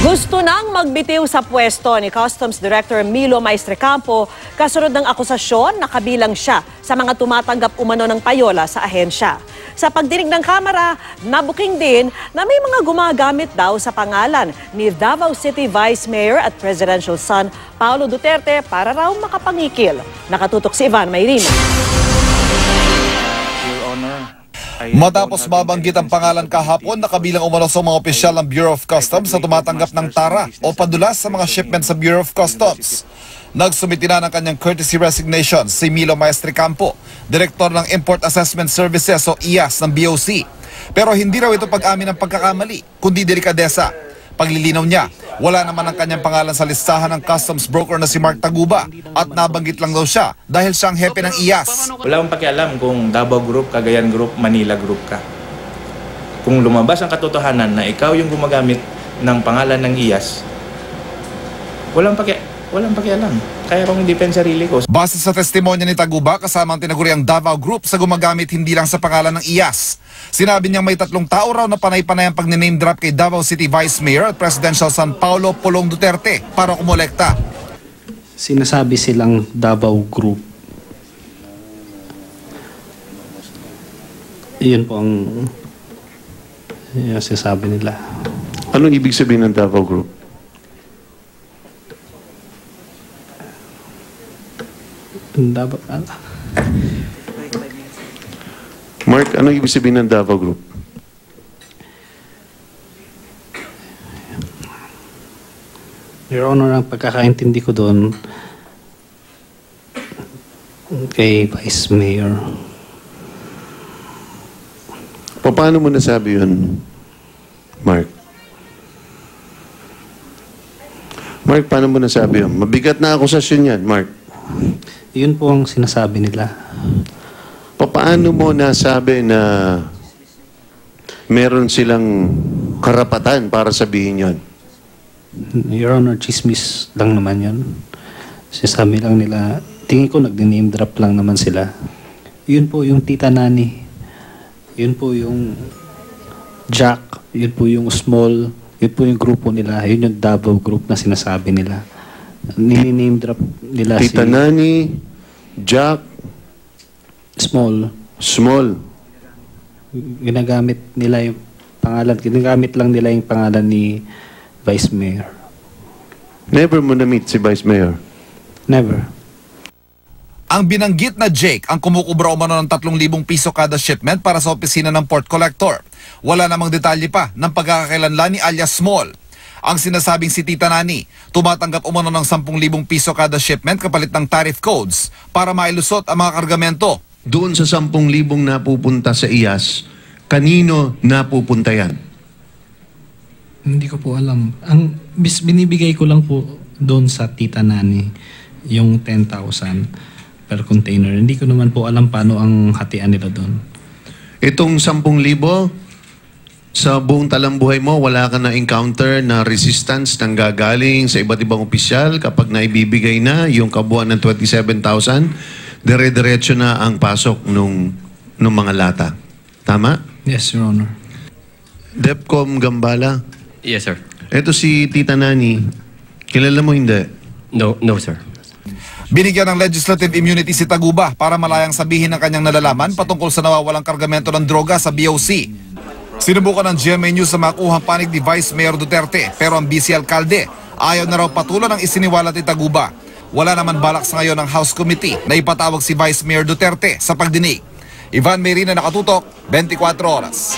Gusto nang magbitiw sa pwesto ni Customs Director Milo Maestrecampo kasunod ng akusasyon na kabilang siya sa mga tumatanggap umano ng payola sa ahensya. Sa pagdinig ng Kamara, nabuking din na may mga gumagamit daw sa pangalan ni Davao City Vice Mayor at Presidential son Paulo Duterte para raw makapangikil. Nakatutok si Ivan Mayrina. Matapos mabanggit ang pangalan kahapon na kabilang umano sa mga opisyal ng Bureau of Customs sa tumatanggap ng tara o padulas sa mga shipment sa Bureau of Customs. Nagsumiti na ng kanyang courtesy resignation si Milo Maestrecampo, Direktor ng Import Assessment Services o IAS ng BOC. Pero hindi raw ito pag-amin ng pagkakamali, kundi delikadesa. Paglilinaw niya, wala naman ang kanyang pangalan sa listahan ng customs broker na si Mark Taguba at nabanggit lang daw siya dahil siya ang hepe ng IAS. Wala akong pakialam kung Davao Group, Cagayan Group, Manila Group ka. Kung lumabas ang katotohanan na ikaw yung gumagamit ng pangalan ng IAS, walang pakialam. Kaya kong i-defend sarili ko. Base sa testimonya ni Taguba, kasama ang tinaguriang Davao Group sa gumagamit hindi lang sa pangalan ng IAS. Sinabi niyang may 3 tao raw na panay-panay ang pag-name drop kay Davao City Vice Mayor at Presidential son Paulo Pulong Duterte para kumolekta. Sinasabi silang Davao Group. Iyon po ang sinasabi nila. Anong ibig sabihin ng Davao Group? Mark, anong ibig sabihin ng Davao Group? Your Honor, ang pagkakaintindi ko doon kay Vice Mayor. Paano mo nasabi yun, Mark? Mark, paano mo nasabi yun? Mabigat na akusasyon yan, Mark. Yun po ang sinasabi nila. Paano mo nasabi na meron silang karapatan para sabihin yon? Your Honor, chismis lang naman yun. Sinasabi lang nila, tingin ko nag-name drop lang naman sila. Yun po yung Tita Nani. Yun po yung Jack. Yun po yung Small. Yun po yung grupo nila. Yun yung Davao Group na sinasabi nila. Nini-name drop nila Tita Nani, Jack, Small. Ginagamit nila yung pangalan. Ginagamit lang nila yung pangalan ni Vice Mayor. Never mo na-meet si Vice Mayor? Never. Ang binanggit na Jake ang kumukubra umano ng 3,000 piso kada shipment para sa opisina ng Port Collector. Wala namang detalye pa ng pagkakakilanlan ni alias Small. Ang sinasabing si Tita Nani, tumatanggap umano ng 10,000 piso kada shipment kapalit ng tariff codes para mailusot ang mga kargamento. Doon sa 10,000 napupunta sa IAS, kanino napupunta yan? Hindi ko po alam. Ang binibigay ko lang po doon sa Tita Nani, yung 10,000 per container. Hindi ko naman po alam paano ang hatian nila doon. Itong 10,000, sa buong talambuhay mo, wala ka na encounter na resistance nang gagaling sa iba't ibang opisyal kapag naibibigay na yung kabuuan ng 27,000, dire-diretso na ang pasok nung mga lata. Tama? Yes, Your Honor. Depcom Gambala. Yes, sir. Ito si Tita Nani. Kilala mo hindi? No, sir. Binigyan ng legislative immunity si Taguba para malayang sabihin ng kanyang nalalaman patungkol sa nawawalang kargamento ng droga sa BOC. Sinubukan ng GMA News sa makuhang panig ni Vice Mayor Duterte pero ang BC Alcalde ayaw na raw patulan ang isiniwalat ni Taguba. Wala naman balak sa ngayon ng House Committee na ipatawag si Vice Mayor Duterte sa pagdinig. Ivan Mayrina, nakatutok, 24 oras.